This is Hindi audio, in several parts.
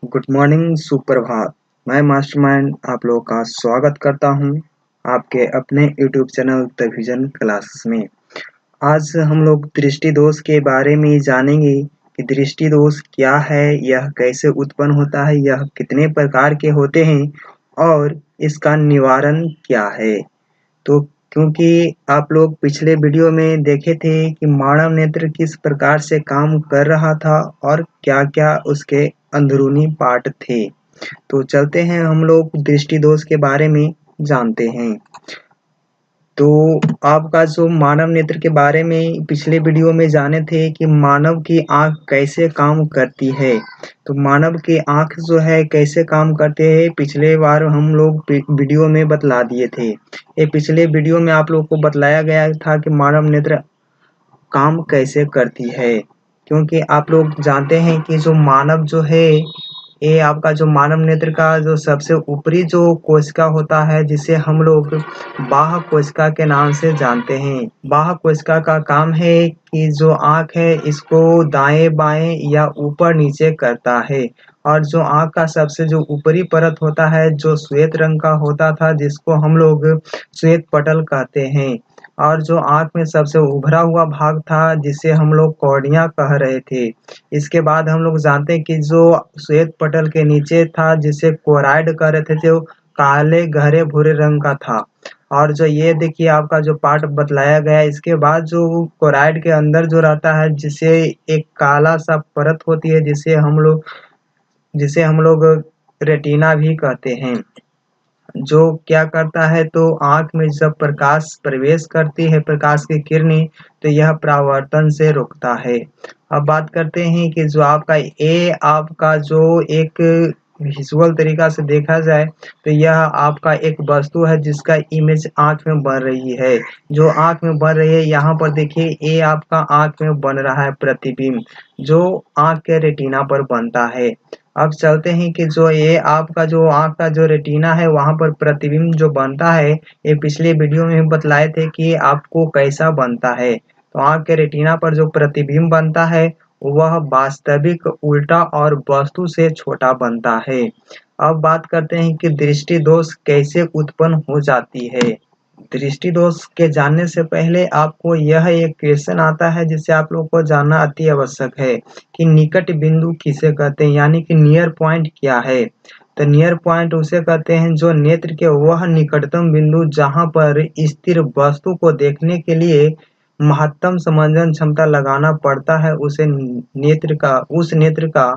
गुड मॉर्निंग सुप्रभात। मैं मास्टरमाइंड आप लोगों का स्वागत करता हूं आपके अपने YouTube channel the vision classes में। आज हम लोग दृष्टि दोष के बारे में जानेंगे कि दृष्टि दोष क्या है, यह कैसे उत्पन्न होता है, यह कितने प्रकार के होते हैं और इसका निवारण क्या है। तो क्योंकि आप लोग पिछले वीडियो में देखे थे कि मानव नेत्र किस प्रकार से काम कर रहा था और क्या-क्या उसके अंदरूनी पार्ट थे। तो चलते हैं हम लोग दृष्टि दोष के बारे में जानते हैं। तो आपका जो मानव नेत्र के बारे में पिछले वीडियो में जाने थे कि मानव की आँख कैसे काम करती है। तो मानव की आँख जो है कैसे काम करते हैं पिछले बार हम लोग वीडियो में बतला दिए थे। ये पिछले वीडियो में आप लोग को बतलाया गया था कि मानव नेत्र काम कैसे करती है। क्योंकि आप लोग जानते हैं कि जो मानव जो है ये आपका जो मानव नेत्र का जो सबसे ऊपरी जो कोशिका होता है जिसे हम लोग बाह्य कोशिका के नाम से जानते हैं। बाह्य कोशिका का काम है कि जो आँख है इसको दाएं-बाएं या ऊपर-नीचे करता है और जो आँख का सबसे जो ऊपरी परत होता है जो श्वेत रंग का होता था जिसको हम लोग श्वेत पटल कहते हैं और जो आँख में सबसे उभरा हुआ भाग था जिसे हम लोग कॉर्निया कह रहे थे। इसके बाद हम लोग जानते हैं कि जो श्वेत पटल के नीचे था जिसे कोराइड कह रहे थे जो काले गहरे भूरे रंग का था और जो ये देखिए आपका जो पार्ट बतलाया गया है इसके बाद जो कोराइड के अंदर जो रहता है जिसे एक काला सा परत होती है जिसे हम लोग रेटिना भी कहते हैं। जो क्या करता है तो आँख में जब प्रकाश प्रवेश करती है प्रकाश की किरणें तो यह परावर्तन से रोकता है। अब बात करते हैं कि जो आपका जो एक विजुअल तरीका से देखा जाए तो यह आपका एक वस्तु है जिसका इमेज आँख में बन रही है। जो आँख में बन रही है यहाँ पर देखिए ये आपका आँख में बन रहा है प्रतिबिंब जो आँख के रेटिना पर बनता है। अब चलते हैं कि जो ये आपका जो आँख का जो रेटिना है वहाँ पर प्रतिबिंब जो बनता है ये पिछले वीडियो में भी बतलाए थे कि आपको कैसा बनता है। तो आँख के रेटिना पर जो प्रतिबिंब बनता है वह वास्तविक उल्टा और वस्तु से छोटा बनता है। अब बात करते हैं कि दृष्टि दोष कैसे उत्पन्न हो जाती है। दृष्टि दोष के जानने से पहले आपको यह एक क्वेश्चन आता है जिसे आप लोगों को जानना अति आवश्यक है कि निकट बिंदु किसे कहते हैं यानी कि नियर पॉइंट क्या है। तो नियर पॉइंट उसे कहते हैं जो नेत्र के वह निकटतम बिंदु जहां पर स्थिर वस्तु को देखने के लिए महत्तम समंजन क्षमता लगाना पड़ता है उस नेत्र का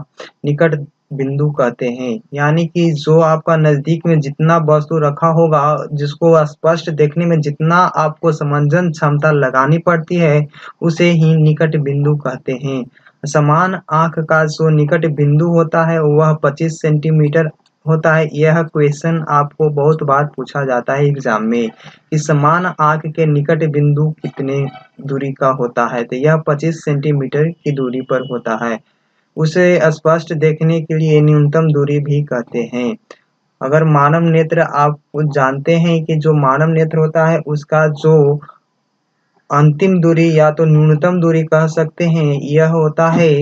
निकट बिंदु कहते हैं। यानी कि जो आपका नज़दीक में जितना वस्तु रखा होगा जिसको स्पष्ट देखने में जितना आपको समंजन क्षमता लगानी पड़ती है उसे ही निकट बिंदु कहते हैं। समान आँख का जो निकट बिंदु होता है वह 25 सेंटीमीटर होता है। यह क्वेश्चन आपको बहुत बार पूछा जाता है एग्जाम में कि समान आँख के निकट बिंदु कितने दूरी का होता है तो यह 25 सेंटीमीटर की दूरी पर होता है। उसे स्पष्ट देखने के लिए न्यूनतम दूरी भी कहते हैं। अगर मानव नेत्र आप जानते हैं कि जो मानव नेत्र होता है उसका जो अंतिम दूरी या तो न्यूनतम दूरी कह सकते हैं यह होता है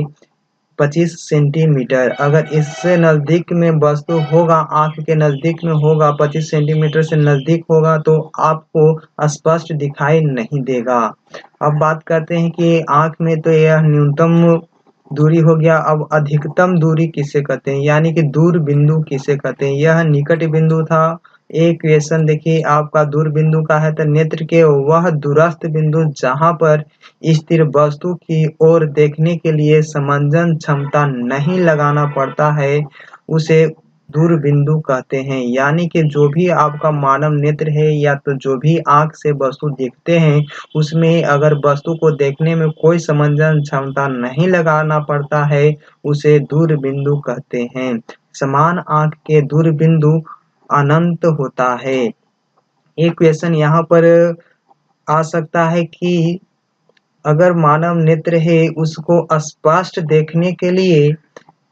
25 सेंटीमीटर। अगर इससे नज़दीक में वस्तु होगा आँख के नज़दीक में होगा 25 सेंटीमीटर से नज़दीक होगा तो आपको स्पष्ट दिखाई नहीं देगा। अब बात करते हैं कि आँख में तो यह न्यूनतम दूरी हो गया। अब अधिकतम दूरी किसे कहते हैं यानी कि दूर बिंदु किसे कहते हैं। यह निकट बिंदु था। एक क्वेश्चन देखिए आपका दूर बिंदु का है तो नेत्र के वह दूरस्थ बिंदु जहां पर स्थिर वस्तु की ओर देखने के लिए समंजन क्षमता नहीं लगाना पड़ता है उसे दूर बिंदु कहते हैं। यानी कि जो भी आपका मानव नेत्र है या तो जो भी आँख से वस्तु देखते हैं उसमें अगर वस्तु को देखने में कोई समंजन क्षमता नहीं लगाना पड़ता है उसे दूर बिंदु कहते हैं। समान आँख के दूर बिंदु अनंत होता है। एक क्वेश्चन यहाँ पर आ सकता है कि अगर मानव नेत्र है उसको स्पष्ट देखने के लिए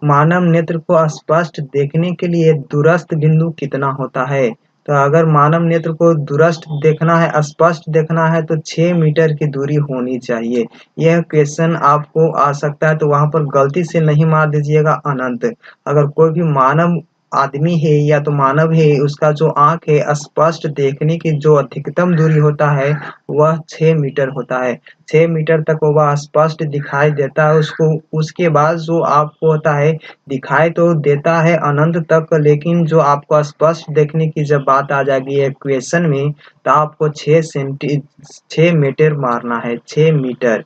मानव नेत्र को स्पष्ट देखने के लिए दूरस्थ बिंदु कितना होता है। तो अगर मानव नेत्र को दूरस्थ देखना है, स्पष्ट देखना है, तो 6 मीटर की दूरी होनी चाहिए। यह क्वेश्चन आपको आ सकता है, तो वहाँ पर गलती से नहीं मार दीजिएगा अनंत। अगर कोई भी मानव आदमी है या तो मानव है, उसका जो आँख है स्पष्ट देखने की जो अधिकतम दूरी होता है वह 6 मीटर होता है। 6 मीटर तक वह स्पष्ट दिखाई देता है उसको। उसके बाद जो आपको होता है, दिखाई तो देता है अनंत तक, लेकिन जो आपको स्पष्ट देखने की जब बात आ जाएगी इक्वेशन में, तो आपको 6 मीटर मारना है, 6 मीटर।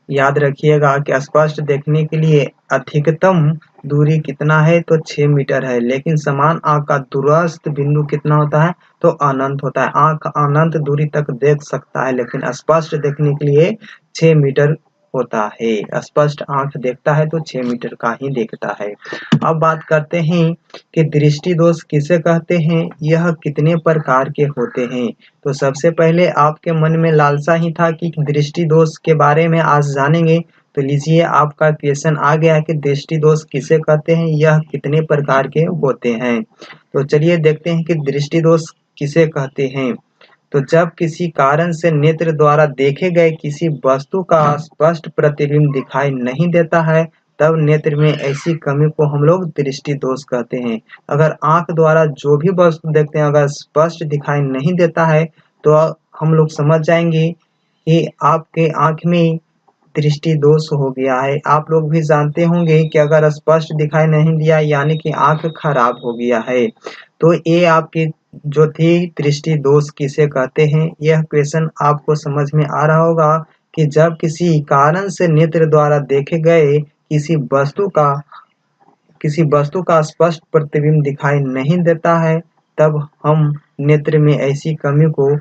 याद रखिएगा कि स्पष्ट देखने के लिए अधिकतम दूरी कितना है, तो 6 मीटर है, लेकिन समान आँख का दूरस्थ बिंदु कितना होता है, तो अनंत होता है। आँख अनंत दूरी तक देख सकता है, लेकिन स्पष्ट देखने के लिए 6 मीटर होता है। स्पष्ट आँख देखता है तो 6 मीटर का ही देखता है। अब बात करते हैं कि दृष्टि दोष किसे कहते हैं, यह कितने प्रकार के होते हैं। तो सबसे पहले आपके मन में लालसा ही था कि दृष्टि दोष के बारे में आज जानेंगे, तो लीजिए आपका क्वेश्चन आ गया कि दृष्टि दोष किसे कहते हैं, यह कितने प्रकार के होते हैं। तो चलिए देखते हैं कि दृष्टि दोष किसे कहते हैं। तो जब किसी कारण से नेत्र द्वारा देखे गए किसी वस्तु का स्पष्ट प्रतिबिंब दिखाई नहीं देता है, तब नेत्र में ऐसी कमी को हम लोग दृष्टि दोष कहते हैं। अगर आंख द्वारा जो भी वस्तु देखते हैं अगर स्पष्ट दिखाई नहीं देता है, तो हम लोग समझ जाएंगे कि आपके आंख में दृष्टि दोष हो गया है। आप लोग भी जानते होंगे कि अगर स्पष्ट दिखाई नहीं दिया यानी कि आंख खराब हो गया है। तो ये आपकी जो थी दृष्टि दोष किसे कहते हैं, यह क्वेश्चन आपको समझ में आ रहा होगा कि जब किसी कारण से नेत्र द्वारा देखे गए किसी वस्तु का स्पष्ट प्रतिबिंब दिखाई नहीं देता है, तब हम नेत्र में ऐसी कमी को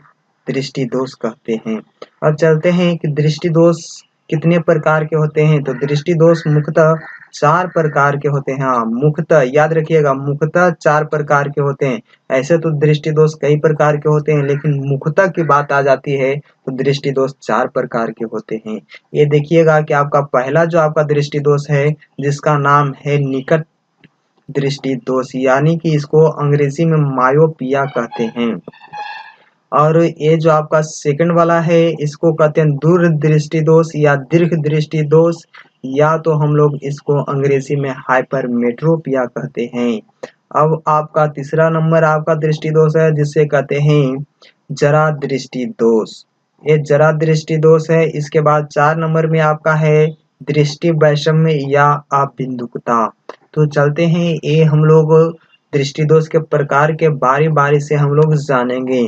दृष्टि दोष कहते हैं। अब चलते हैं कि दृष्टि दोष कितने प्रकार के होते हैं। तो दृष्टि दोष मुख्यतः 4 प्रकार के होते हैं। हाँ, मुख्यतः याद रखिएगा, मुख्यतः 4 प्रकार के होते हैं। ऐसे तो दृष्टि दोष कई प्रकार के होते हैं, लेकिन मुख्यतः की बात आ जाती है तो दृष्टि दोष 4 प्रकार के होते हैं। ये देखिएगा कि आपका पहला जो आपका दृष्टि दोष है, जिसका नाम है निकट दृष्टि दोष, यानी कि इसको अंग्रेजी में मायोपिया कहते हैं। और ये जो आपका सेकंड वाला है, इसको कहते हैं दूर दृष्टि दोष या दीर्घ दृष्टि दोष, या तो हम लोग इसको अंग्रेजी में हाइपरमेट्रोपिया कहते हैं। अब आपका तीसरा नंबर आपका दृष्टि दोष है, जिसे कहते हैं जरा दृष्टि दोष। ये जरा दृष्टि दोष है। इसके बाद 4 नंबर में आपका है दृष्टि वैषम्य या अबिंदुकता। तो चलते हैं, ये हम लोग दृष्टि दोष के प्रकार के बारी बारी से हम लोग जानेंगे।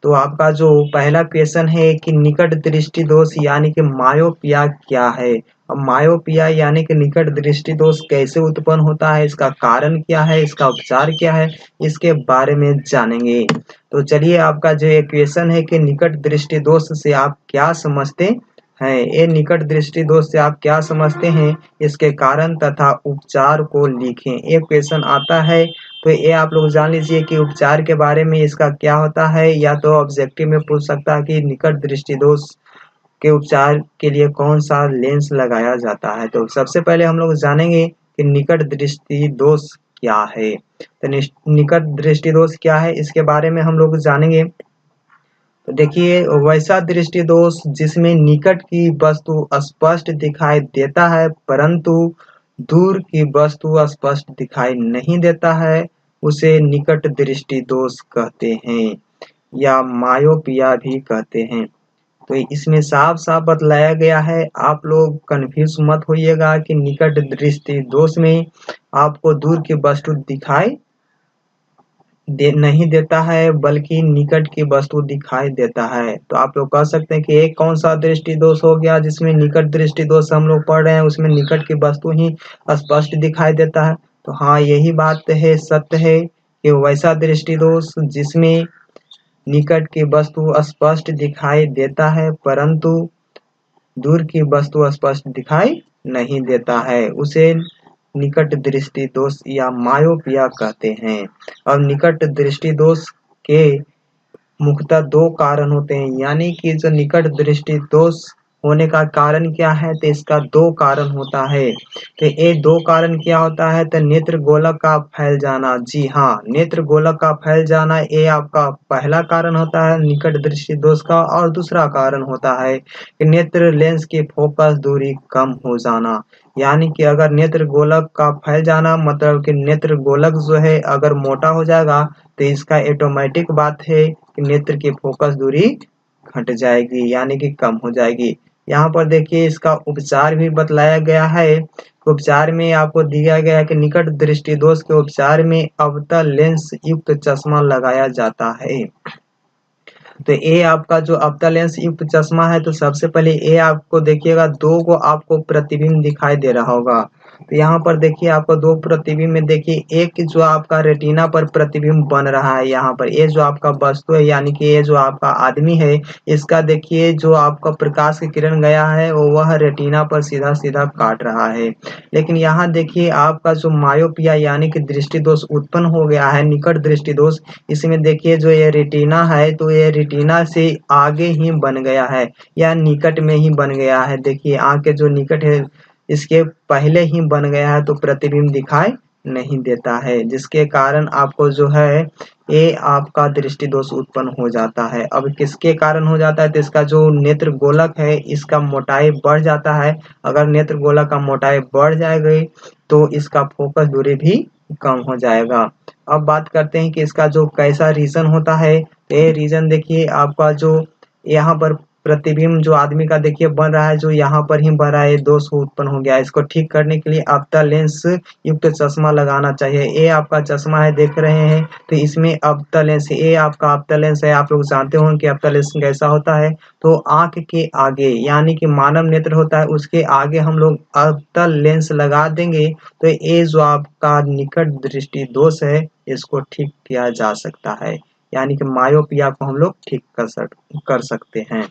तो आपका जो पहला क्वेश्चन है कि निकट दृष्टि दोष यानी कि मायोपिया क्या है। अब मायोपिया यानी कि निकट दृष्टि दोष कैसे उत्पन्न होता है, इसका कारण क्या है, इसका उपचार क्या है, इसके बारे में जानेंगे। तो चलिए, आपका जो ये क्वेश्चन है कि निकट दृष्टि दोष से आप क्या समझते हैं, ये निकट दृष्टि दोष से आप क्या समझते हैं, इसके कारण तथा उपचार को लिखें। ये क्वेश्चन आता है, तो ये आप लोग जान लीजिए कि उपचार के बारे में इसका क्या होता है, या तो ऑब्जेक्टिव में पूछ सकता है कि निकट दृष्टि दोष के उपचार के लिए कौन सा लेंस लगाया जाता है। तो सबसे पहले हम लोग जानेंगे कि निकट दृष्टि दोष क्या है। तो निकट दृष्टि दोष क्या है, इसके बारे में हम लोग जानेंगे। तो देखिए, वैसा दृष्टि दोष जिसमें निकट की वस्तु स्पष्ट दिखाई देता है, परंतु दूर की वस्तु स्पष्ट दिखाई नहीं देता है, उसे निकट दृष्टि दोष कहते हैं या मायोपिया भी कहते हैं। तो इसमें साफ साफ बतलाया गया है, आप लोग कंफ्यूज मत होइएगा कि निकट दृष्टि दोष में आपको दूर की वस्तु दिखाई नहीं देता है, बल्कि निकट की वस्तु दिखाई देता है। तो आप लोग कह सकते हैं कि एक कौन सा दृष्टि दोष हो गया जिसमें निकट दृष्टि दोष हम लोग पढ़ रहे हैं, उसमें निकट की वस्तु ही स्पष्ट दिखाई देता है। तो हाँ, यही बात है, सत्य है कि वैसा दृष्टि दोष जिसमें निकट की वस्तु स्पष्ट दिखाई देता है, परंतु दूर की वस्तु स्पष्ट दिखाई नहीं देता है, उसे निकट दृष्टि दोष या मायोपिया कहते हैं। अब निकट दृष्टि दोष के मुख्यतः 2 कारण होते हैं, यानी कि जो निकट दृष्टि दोष होने का कारण क्या है? तो इसका दो कारण होता है। तो ये दो कारण क्या होता है? तो नेत्र गोलक का फैल जाना। जी हाँ, नेत्र गोलक का फैल जाना ये आपका पहला कारण होता है निकट दृष्टि दोष का, और दूसरा कारण होता है कि नेत्र लेंस की फोकस दूरी कम हो जाना। यानी कि अगर नेत्र गोलक का फैल जाना मतलब कि नेत्र गोलक जो है अगर मोटा हो जाएगा तो इसका ऑटोमेटिक बात है कि नेत्र की फोकस दूरी घट जाएगी, यानी कि कम हो जाएगी। यहाँ पर देखिए इसका उपचार भी बतलाया गया है। उपचार में आपको दिया गया है कि निकट दृष्टि दोष के उपचार में अवतल लेंस युक्त चश्मा लगाया जाता है। तो ये आपका जो अवतल लेंस युक्त चश्मा है, तो सबसे पहले ये आपको देखिएगा दो को आपको प्रतिबिंब दिखाई दे रहा होगा। तो यहाँ पर देखिए आपको दो प्रतिबिंब में देखिए एक जो आपका रेटिना पर प्रतिबिंब बन रहा है। यहाँ पर ये जो आपका वस्तु है यानी कि ये जो आपका आदमी है, इसका देखिए जो आपका प्रकाश की किरण गया है वो वह रेटिना पर सीधा सीधा काट रहा है। लेकिन यहाँ देखिए आपका जो मायोपिया यानी कि दृष्टि दोष उत्पन्न हो गया है, निकट दृष्टि दोष, इसमें देखिए जो ये रेटिना है तो ये रेटिना से आगे ही बन गया है या निकट में ही बन गया है। देखिए आँख के जो निकट है इसके पहले ही बन गया है तो प्रतिबिंब दिखाई नहीं देता है, जिसके कारण आपको जो है ये आपका दृष्टि दोष उत्पन्न हो जाता है। अब किसके कारण हो जाता है? तो इसका जो नेत्र गोलक है इसका मोटाई बढ़ जाता है। अगर नेत्र गोलक का मोटाई बढ़ जाएगी तो इसका फोकस दूरी भी कम हो जाएगा। अब बात करते हैं कि इसका जो कैसा रीजन होता है। ये रीजन देखिए आपका जो यहाँ पर प्रतिबिंब जो आदमी का देखिए बन रहा है, जो यहाँ पर ही बन रहा है, दोष उत्पन्न हो गया है। इसको ठीक करने के लिए अवतल लेंस युक्त चश्मा लगाना चाहिए। ये आपका चश्मा है देख रहे हैं, तो इसमें अवतल लेंस, ये आपका अवतल लेंस है। आप लोग जानते होंगे कि अवतल लेंस कैसा होता है। तो आंख के आगे यानी कि मानव नेत्र होता है उसके आगे हम लोग अवतल लेंस लगा देंगे तो ये जो आपका निकट दृष्टि दोष है इसको ठीक किया जा सकता है, यानी कि मायोपिया को हम लोग ठीक कर सकते हैं।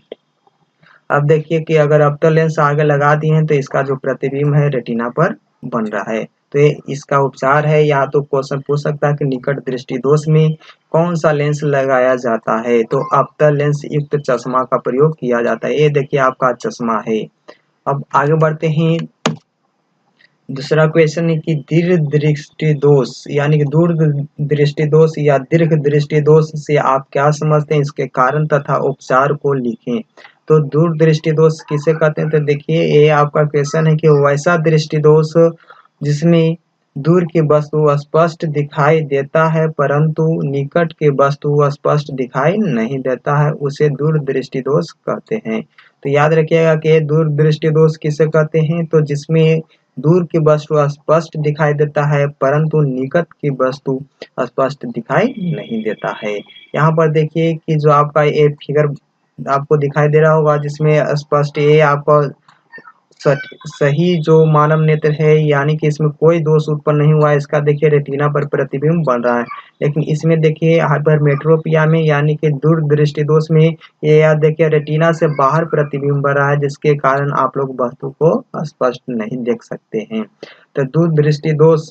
अब देखिए कि अगर अवतल लेंस आगे लगा दिए हैं तो इसका जो प्रतिबिंब है रेटिना पर बन रहा है। तो ये इसका उपचार है। या तो क्वेश्चन पूछ सकता है कि निकट दृष्टि दोष में कौन सा लेंस लगाया जाता है? तो अवतल लेंस युक्त चश्मा का प्रयोग किया जाता है। ये देखिए आपका चश्मा है। अब आगे बढ़ते हैं। दूसरा क्वेश्चन है कि दीर्घ दृष्टि दोष यानी कि दूर दृष्टि दोष या दीर्घ दृष्टि दोष से आप क्या समझते हैं? इसके कारण तथा उपचार को लिखें। तो दूर दृष्टि दोष किसे कहते हैं? तो देखिए ये आपका क्वेश्चन है कि वैसा दृष्टि दोष जिसमें दूर की वस्तु स्पष्ट दिखाई देता है परंतु निकट की वस्तु स्पष्ट दिखाई नहीं देता है, उसे दूर दृष्टि दोष कहते हैं। तो याद रखिएगा कि दूर दृष्टि दोष किसे कहते हैं? तो जिसमें दूर की वस्तु स्पष्ट दिखाई देता है परंतु निकट की वस्तु स्पष्ट दिखाई नहीं देता है। यहाँ पर देखिए कि जो आपका ये फिगर आपको दिखाई दे रहा होगा जिसमें स्पष्ट ये आपका सही जो मानव नेत्र है यानी कि इसमें कोई दोष उत्पन्न नहीं हुआ है। इसका देखिए रेटिना पर प्रतिबिंब बन रहा है। लेकिन इसमें देखिए हाइपरमेट्रोपिया में यानी कि दूर दृष्टि दोष में ये याद देखिए रेटिना से बाहर प्रतिबिंब बन रहा है, जिसके कारण आप लोग वस्तु को स्पष्ट नहीं देख सकते हैं। तो दूर दृष्टि दोष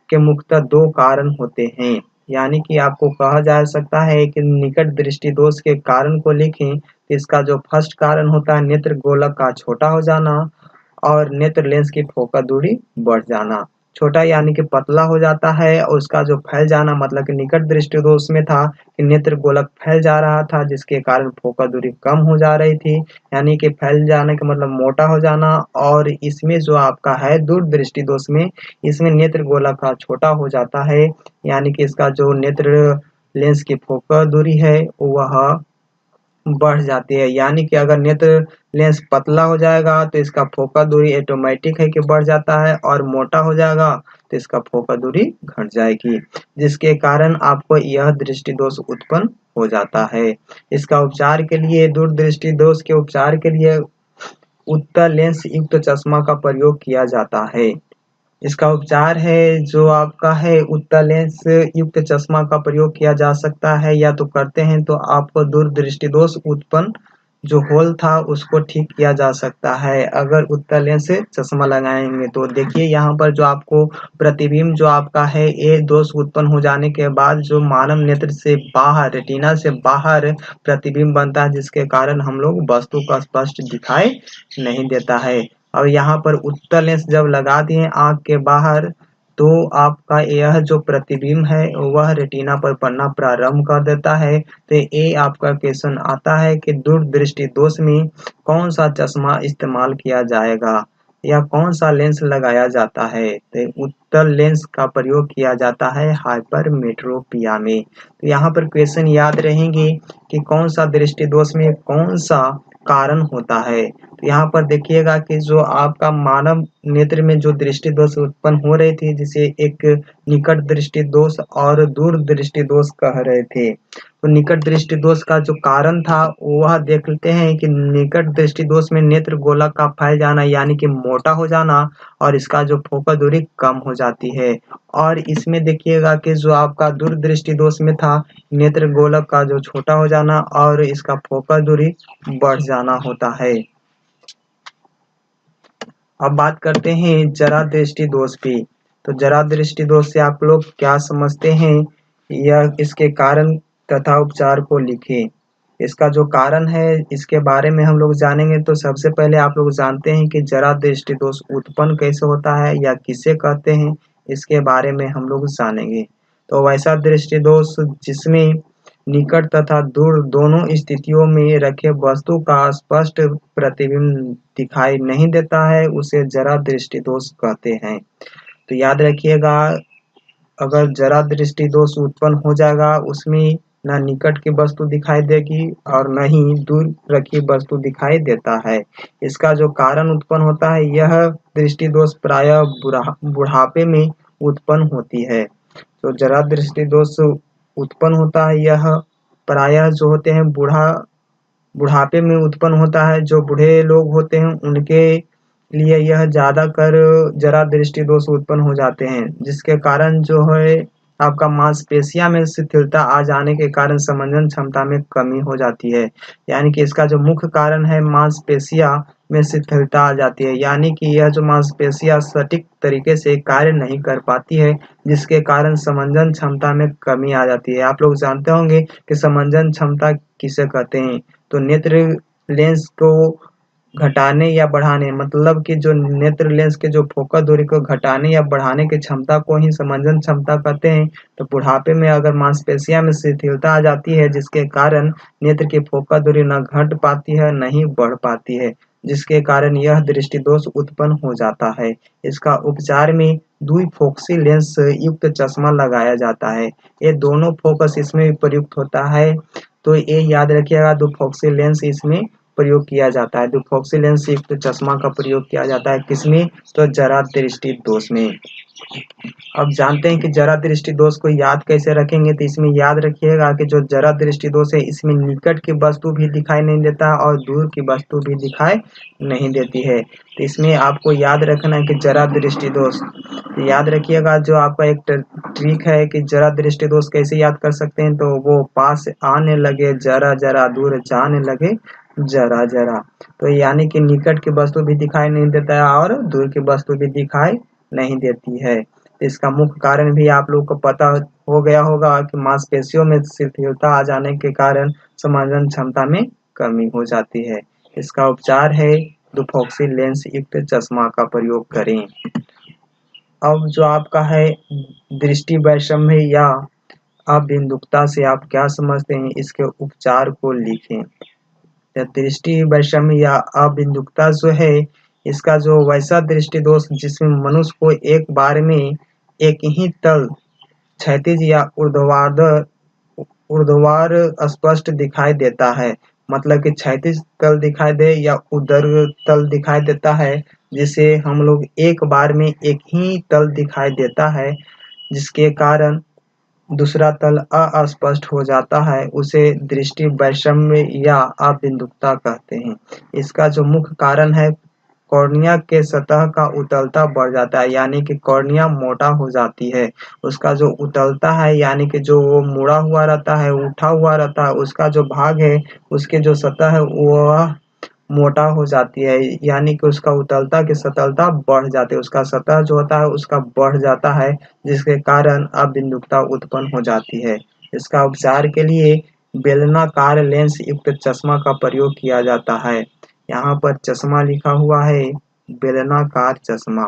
के मुख्यतः दो कारण होते हैं, यानी कि आपको कहा जा सकता है कि निकट दृष्टि दोष के कारण को लिखें। इसका जो फर्स्ट कारण होता है नेत्र गोलक का छोटा हो जाना और नेत्र लेंस की फोकस दूरी बढ़ जाना। छोटा यानी कि पतला हो जाता है और उसका जो फैल जाना मतलब कि निकट दृष्टि दोष में था कि नेत्र गोलक फैल जा रहा था जिसके कारण फोकस दूरी कम हो जा रही थी, यानी कि फैल जाने का मतलब मोटा हो जाना। और इसमें जो आपका है दूर दृष्टि दोष में इसमें नेत्र गोलक का छोटा हो जाता है, यानी कि इसका जो नेत्र लेंस की फोकस दूरी है वह बढ़ जाती है। यानी कि अगर नेत्र लेंस पतला हो जाएगा तो इसका फोकस दूरी ऑटोमेटिक है कि बढ़ जाता है, और मोटा हो जाएगा तो इसका फोकस दूरी घट जाएगी, जिसके कारण आपको यह दृष्टि दोष उत्पन्न हो जाता है। इसका उपचार के लिए दूर दृष्टि दोष के उपचार के लिए उत्तल लेंस युक्त चश्मा का प्रयोग किया जाता है। इसका उपचार है जो आपका है उत्तल लेंस युक्त चश्मा का प्रयोग किया जा सकता है, या तो करते हैं तो आपको दूर दृष्टि दोष उत्पन्न जो होल था उसको ठीक किया जा सकता है अगर उत्तल लेंस से चश्मा लगाएंगे तो। देखिए यहाँ पर जो आपको प्रतिबिंब जो आपका है ये दोष उत्पन्न हो जाने के बाद जो मानव नेत्र से बाहर, रेटिना से बाहर प्रतिबिंब बनता है, जिसके कारण हम लोग वस्तु को स्पष्ट दिखाई नहीं देता है। और यहाँ पर उत्तल लेंस जब लगा दिए आँख के बाहर तो आपका यह जो प्रतिबिंब है वह रेटिना पर पड़ना प्रारंभ कर देता है। तो ये आपका क्वेश्चन आता है कि दूरदृष्टि दोष में कौन सा चश्मा इस्तेमाल किया जाएगा या कौन सा लेंस लगाया जाता है। तो उत्तल लेंस का प्रयोग किया जाता है हाइपरमेट्रोपिया में। तो यहाँ पर क्वेश्चन याद रहेंगे कि कौन सा दृष्टि दोष में कौन सा कारण होता है। तो यहाँ पर देखिएगा कि जो आपका मानव नेत्र में जो दृष्टि दोष उत्पन्न हो रही थी, जिसे एक निकट दृष्टि दोष और दूर दृष्टि दोष कह रहे थे। तो निकट दृष्टि दोष का जो कारण था वह देख लेते हैं कि निकट दृष्टि दोष में नेत्र गोलक का फैल जाना यानी कि मोटा हो जाना और इसका जो फोकस दूरी कम हो जाती है। और इसमें देखिएगा कि जो आपका दूर दृष्टि दोष में था नेत्र गोलक का जो छोटा हो जाना और इसका फोकस दूरी बढ़ जाना होता है। अब बात करते हैं जरा दृष्टि दोष की। तो जरा दृष्टि दोष से आप लोग क्या समझते हैं यह इसके कारण तथा उपचार को लिखें। इसका जो कारण है इसके बारे में हम लोग जानेंगे। तो सबसे पहले आप लोग जानते हैं कि जरा दृष्टि दोष उत्पन्न कैसे होता है या किसे कहते हैं, इसके बारे में हम लोग जानेंगे। तो वैसा दृष्टि दोष जिसमें निकट तथा दूर दोनों स्थितियों में रखे वस्तु का स्पष्ट प्रतिबिंब दिखाई नहीं देता है उसे जरा दृष्टि दोष कहते हैं। तो याद रखिएगा अगर जरा दृष्टि दोष उत्पन्न हो जाएगा उसमें न निकट की वस्तु दिखाई देगी और न ही दूर रखी वस्तु दिखाई देता है। इसका जो कारण उत्पन्न होता है यह दृष्टि दोष प्रायः बुढ़ापे में उत्पन्न होती है। तो जरा दृष्टि दोष उत्पन्न होता है यह प्रायः जो होते हैं बुढ़ापे में उत्पन्न होता है। जो बूढ़े लोग होते हैं उनके लिए यह ज़्यादा कर जरा दृष्टि दोष उत्पन्न हो जाते हैं, जिसके कारण जो है आपका मांसपेशियां में शिथिलता आ जाने के कारण समंजन क्षमता में कमी हो जाती है। यानी कि इसका जो मुख्य कारण है मांसपेशियां में शिथिलता आ जाती है, यानी कि यह जो मांसपेशियां सटीक तरीके से कार्य नहीं कर पाती है, जिसके कारण समंजन क्षमता में कमी आ जाती है। आप लोग जानते होंगे कि समंजन क्षमता किसे कहते हैं। तो नेत्र लेंस को घटाने या बढ़ाने मतलब कि जो नेत्र लेंस के जो फोकस दूरी को घटाने या बढ़ाने की क्षमता को ही समंजन क्षमता कहते हैं। तो बुढ़ापे में अगर मांसपेशियां में शिथिलता आ जाती है जिसके कारण नेत्र की फोकस दूरी न घट पाती है न ही बढ़ पाती है, जिसके कारण यह दृष्टि दोष उत्पन्न हो जाता है। इसका उपचार में द्विफोक्सी लेंस युक्त चश्मा लगाया जाता है। ये दोनों फोकस इसमें प्रयुक्त होता है। तो ये याद रखिएगा द्विफोक्सी लेंस इसमें प्रयोग किया जाता है। द्विफोक्सी लेंस युक्त चश्मा का प्रयोग किया जाता है किसमें, तो जरा दृष्टि दोष में। अब जानते हैं कि जरा दृष्टि दोष को याद कैसे रखेंगे। तो इसमें याद रखिएगा कि जो जरा दृष्टि दोष है इसमें निकट की वस्तु भी दिखाई नहीं देता और दूर की वस्तु भी दिखाई नहीं देती है। तो इसमें आपको याद रखना है कि जरा दृष्टि दोष याद रखिएगा। जो आपका एक ट्रिक है कि जरा दृष्टि दोष कैसे याद कर सकते हैं, तो वो पास आने लगे जरा जरा, दूर जाने लगे जरा जरा। तो यानी कि निकट की वस्तु भी दिखाई नहीं देता है और दूर की वस्तु भी दिखाई नहीं देती है। इसका मुख्य कारण भी आप लोग को पता हो गया होगा कि मांसपेशियों में शिथिलता आ जाने के कारण समंजन क्षमता में कमी हो जाती है। इसका उपचार है द्विफोक्सी लेंस युक्त चश्मा का प्रयोग करें। अब जो आपका है दृष्टि वैषम्य या अबिंदुकता से आप क्या समझते हैं, इसके उपचार को लिखें। दृष्टि वैषम्य या अबिंदुकता जो है इसका जो वैसा दृष्टि दोष जिसमें मनुष्य को एक बार में एक ही तल क्षैतिज या ऊर्ध्वाधर स्पष्ट दिखाई देता है। मतलब कि क्षैतिज तल दिखाई दे या ऊर्ध्वाधर तल दिखाई देता है, जिसे हम लोग एक बार में एक ही तल दिखाई देता है, जिसके कारण दूसरा तल अस्पष्ट हो जाता है, उसे दृष्टि वैषम्य या अबिंदुकता कहते हैं। इसका जो मुख्य कारण है कॉर्निया के सतह का उतलता बढ़ जाता है, यानी कि कॉर्निया मोटा हो जाती है। उसका जो उतलता है यानी कि जो वो मुड़ा हुआ रहता है, उठा हुआ रहता है, उसका जो भाग है, उसके जो सतह है वह मोटा हो जाती है, यानी कि उसका उतलता की सतलता बढ़ जाती है, उसका सतह जो होता है उसका बढ़ जाता है, जिसके कारण अबिंदुकता उत्पन्न हो जाती है। इसका उपचार के लिए बेलनाकार लेंस युक्त चश्मा का प्रयोग किया जाता है। यहाँ पर चश्मा लिखा हुआ है, बेलनाकार चश्मा।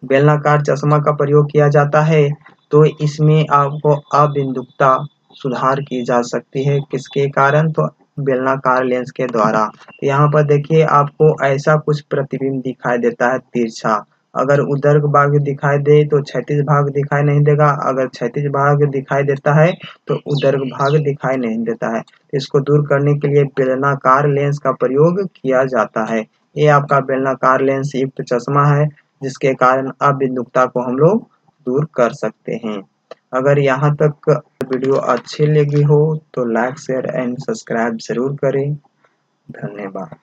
बेलनाकार चश्मा का प्रयोग किया जाता है तो इसमें आपको अबिंदुकता सुधार की जा सकती है। किसके कारण? तो बेलनाकार लेंस के द्वारा। तो यहाँ पर देखिए आपको ऐसा कुछ प्रतिबिंब दिखाई देता है तिरछा। अगर ऊर्ध्वाधर भाग दिखाई दे तो क्षैतिज भाग दिखाई नहीं देगा, अगर क्षैतिज भाग दिखाई देता है तो ऊर्ध्वाधर भाग दिखाई नहीं देता है। इसको दूर करने के लिए बेलनाकार लेंस का प्रयोग किया जाता है। ये आपका बेलनाकार लेंस युक्त चश्मा है, जिसके कारण अबिंदुकता को हम लोग दूर कर सकते हैं। अगर यहाँ तक वीडियो अच्छी लगी हो तो लाइक शेयर एंड सब्सक्राइब जरूर करें। धन्यवाद।